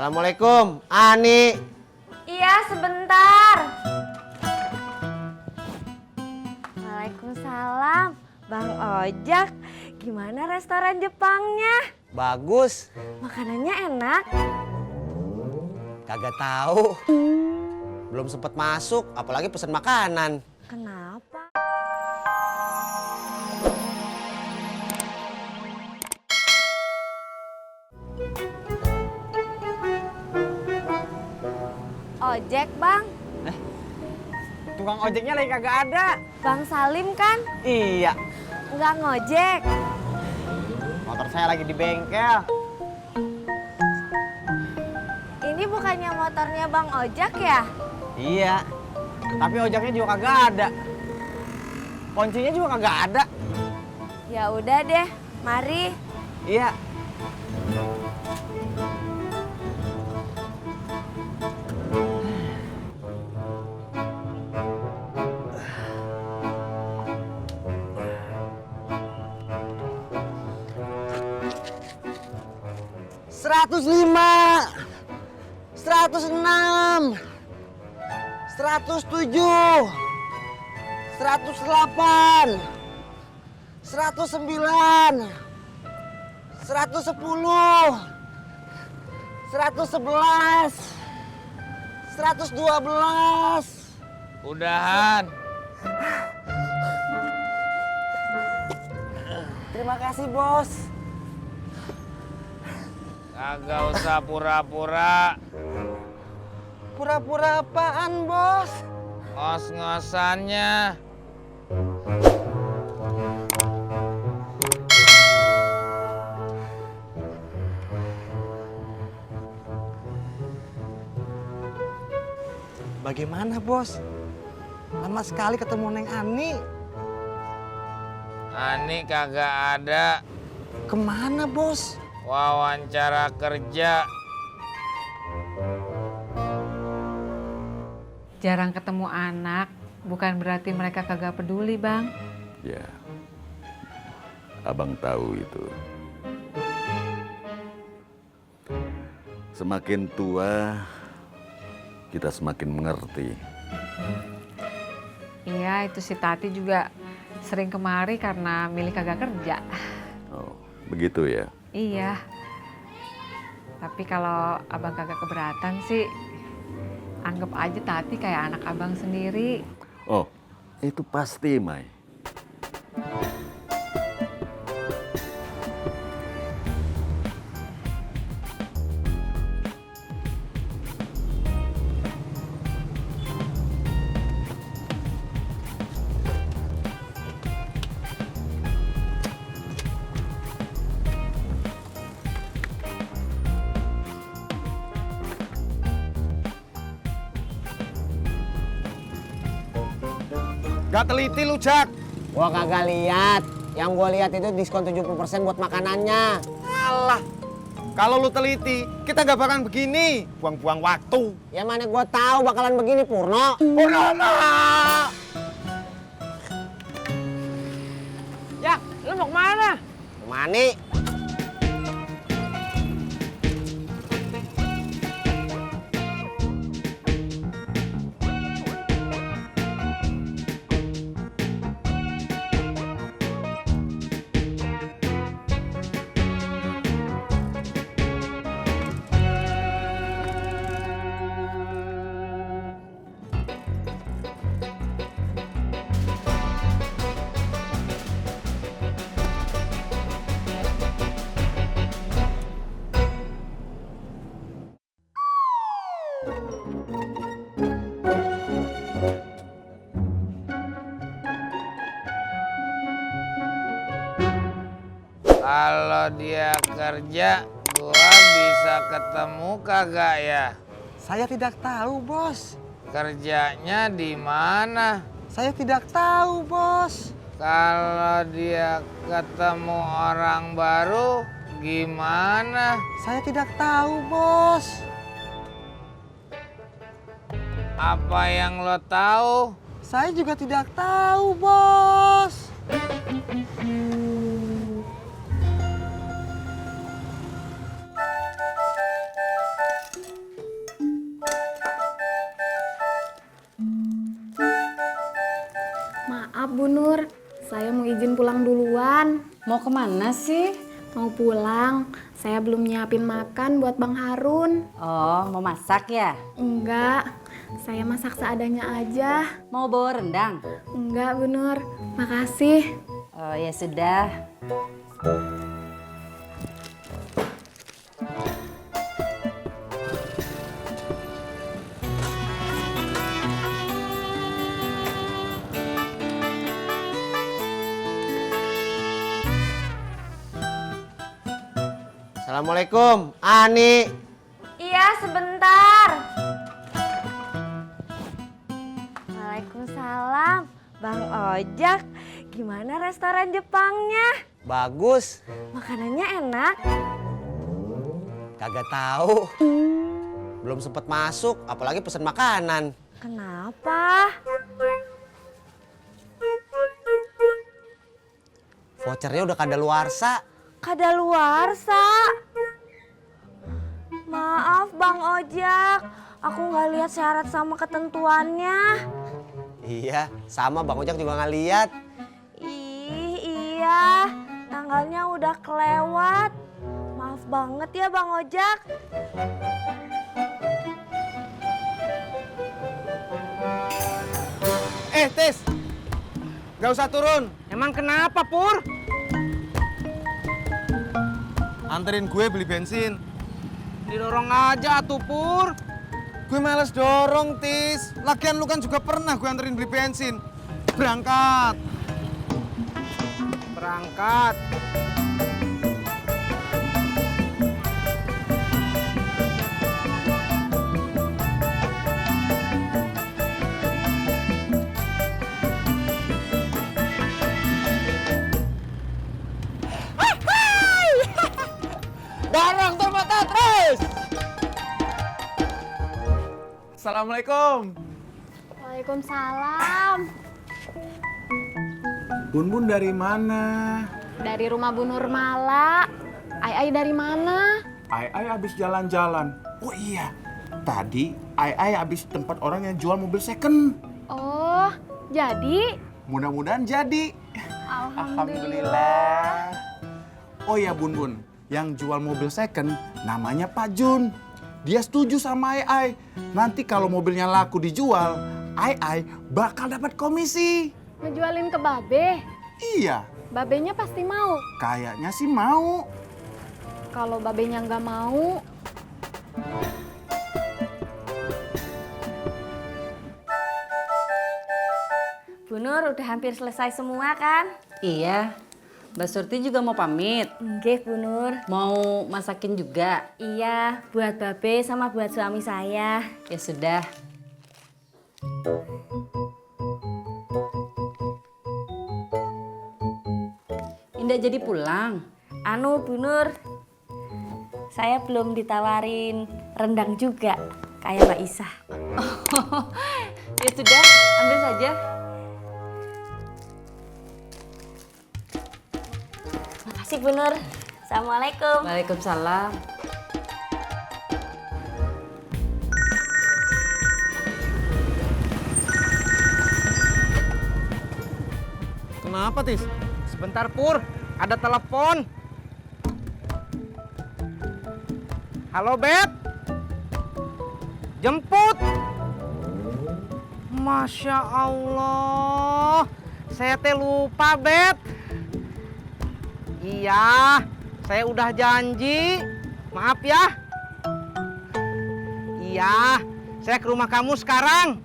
Assalamualaikum, Ani. Iya, sebentar. Waalaikumsalam. Bang Ojak, gimana restoran Jepangnya? Bagus. Makanannya enak? Kagak tahu. Belum sempet masuk, apalagi pesen makanan. Kenapa? Ojek, Bang. Tukang ojeknya lagi kagak ada. Bang Salim kan? Iya, Nggak ngojek. motor saya lagi di bengkel. Ini bukannya motornya Bang Ojak ya? Iya, tapi ojeknya juga kagak ada. Kuncinya juga kagak ada. Ya udah deh, mari. Iya. Seratus lima, 106, 107, 108, 109, 110, 111, 112. Udahan. Terima kasih, Bos. Kagak usah pura-pura. Pura-pura apaan, Bos? Ngos-ngosannya. Bagaimana, Bos? Lama sekali ketemu Neng Ani. Ani kagak ada. Kemana, Bos? Wawancara kerja. Jarang ketemu anak, bukan berarti mereka kagak peduli, Bang. Ya, abang tahu itu. Semakin tua, kita semakin mengerti. Iya, itu si Tati juga sering kemari karena milih kagak kerja. Oh, begitu ya? Iya. Tapi kalau abang kagak keberatan sih, anggap aja Tati kayak anak abang sendiri. Oh, itu pasti, Mai. Gak teliti lu, Jak. Gua kagak lihat. Yang gua lihat itu diskon 70% buat makanannya. Alah, kalau lu teliti, kita gak bakalan begini. Buang-buang waktu. Ya mana gua tahu bakalan begini, Purno. Purnomo! Jak, lu mau kemana? Mani. Kalau dia kerja, gua bisa ketemu kagak ya? Saya tidak tahu, Bos. Kerjanya di mana? Saya tidak tahu, Bos. Kalau dia ketemu orang baru, gimana? Saya tidak tahu, Bos. Apa yang lo tahu? Saya juga tidak tahu, Bos. Bu Nur, saya mau izin pulang duluan. Mau kemana sih? Mau pulang, saya belum nyiapin makan buat Bang Harun. Oh, mau masak ya? Enggak, saya masak seadanya aja. Mau bawa rendang? Enggak, Bu Nur. Makasih. Oh, ya sudah. Assalamualaikum, Ani. Iya, sebentar. Waalaikumsalam. Bang Ojak, gimana restoran Jepangnya? Bagus. Makanannya enak? Kagak tahu. Belum sempet masuk, apalagi pesen makanan. Kenapa? Vouchernya udah kadaluarsa. Kadaluarsa. Maaf Bang Ojak, aku nggak lihat syarat sama ketentuannya. Iya, sama Bang Ojak juga nggak lihat. Ih, iya, tanggalnya udah kelewat. Maaf banget ya Bang Ojak. Tis, gak usah turun. Emang kenapa, Pur? Anterin gue beli bensin. Didorong aja atuh, Pur. Gue males dorong, Tis. Lagian lu kan juga pernah gue anterin beli bensin. Berangkat. Berangkat. Dorong tuh mata terus. Assalamualaikum. Waalaikumsalam. Bun dari mana? Dari rumah Bu Nur Mala. Ai dari mana? Ai habis jalan-jalan. Oh iya, tadi Ai habis tempat orang yang jual mobil second. Oh, jadi? Mudah-mudahan jadi. Alhamdulillah. Oh ya Bun, yang jual mobil second namanya Pak Jun. Dia setuju sama Ai. Nanti kalau mobilnya laku dijual, Ai bakal dapat komisi. Ngejualin ke Babe? Iya, Babenya pasti mau. kayaknya sih mau. Kalau Babenya nggak mau, Bu Nur udah hampir selesai semua kan? Iya. Mbak Surti juga mau pamit. Nggih, Bu Nur. Mau masakin juga. Iya, buat Babe sama buat suami saya. Ya sudah. Indah jadi pulang. Anu, Bu Nur, saya belum ditawarin rendang juga kayak Mbak Isa. Ya sudah, ambil saja. Makasih Bu Nur. Assalamualaikum. Waalaikumsalam. Kenapa, Tis? Sebentar, Pur. Ada telepon. Halo, Beb. Jemput. Masya Allah. Saya teh lupa, Beb. Iya, saya udah janji. Maaf ya. Iya, saya ke rumah kamu sekarang.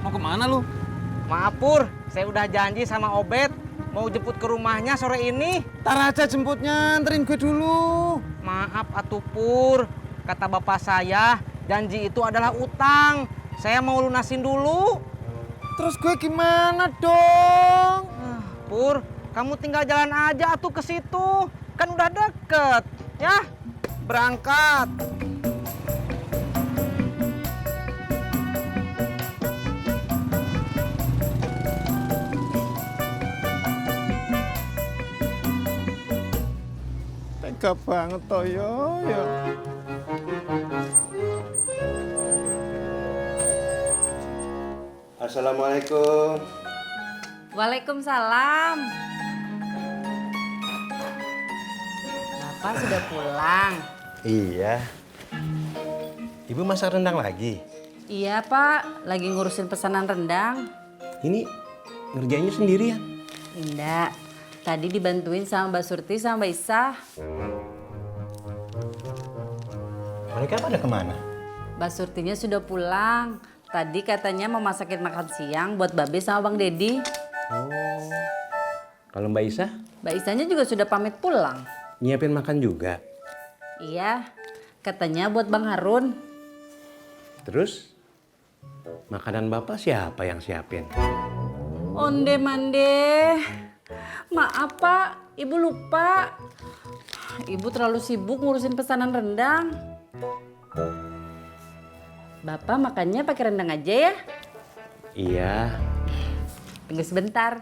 Mau kemana lu? Maaf Pur, saya udah janji sama Obed mau jemput ke rumahnya sore ini. Tar aja jemputnya, anterin gue dulu. Maaf atuh Pur, kata bapak saya janji itu adalah utang. Saya mau lunasin dulu. Terus gue gimana dong? Pur, kamu tinggal jalan aja atuh ke situ. Kan udah deket, ya. Berangkat. Tega banget Toyo ya. Assalamualaikum. Waalaikumsalam. Bapak sudah pulang. Iya. Ibu masak rendang lagi? Iya Pak, lagi ngurusin pesanan rendang. Ini ngerjainnya sendirian? Enggak, tadi dibantuin sama Mbak Surti sama Mbak Isah. Mereka pada kemana? Mbak Surtinya sudah pulang. Tadi katanya mau masakin makan siang buat Babe sama Bang Dedi. Oh, kalau Mbak Isa? Mbak Isahnya juga sudah pamit pulang. Nyiapin makan juga? Iya, katanya buat Bang Harun. Terus, makanan Bapak siapa yang siapin? Onde mande. Maaf Pak, Ibu lupa. Ibu terlalu sibuk ngurusin pesanan rendang. Bapak makannya pakai rendang aja ya? Iya. Tunggu sebentar.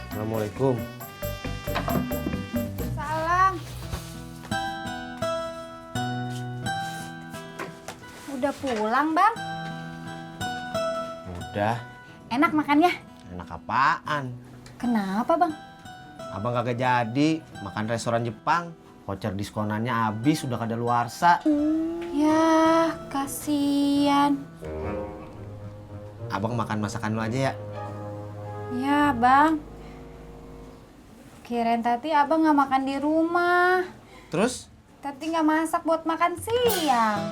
Assalamualaikum. Salam. Udah pulang, Bang? Udah, Enak makannya? enak apaan? Kenapa, Bang? Abang kagak jadi makan restoran Jepang. Voucher diskonannya habis, udah kadaluarsa. Ya, kasihan. Abang makan masakan lu aja ya. Ya, Bang. Kirain tadi Abang nggak makan di rumah. Terus? Tati nggak masak buat makan siang.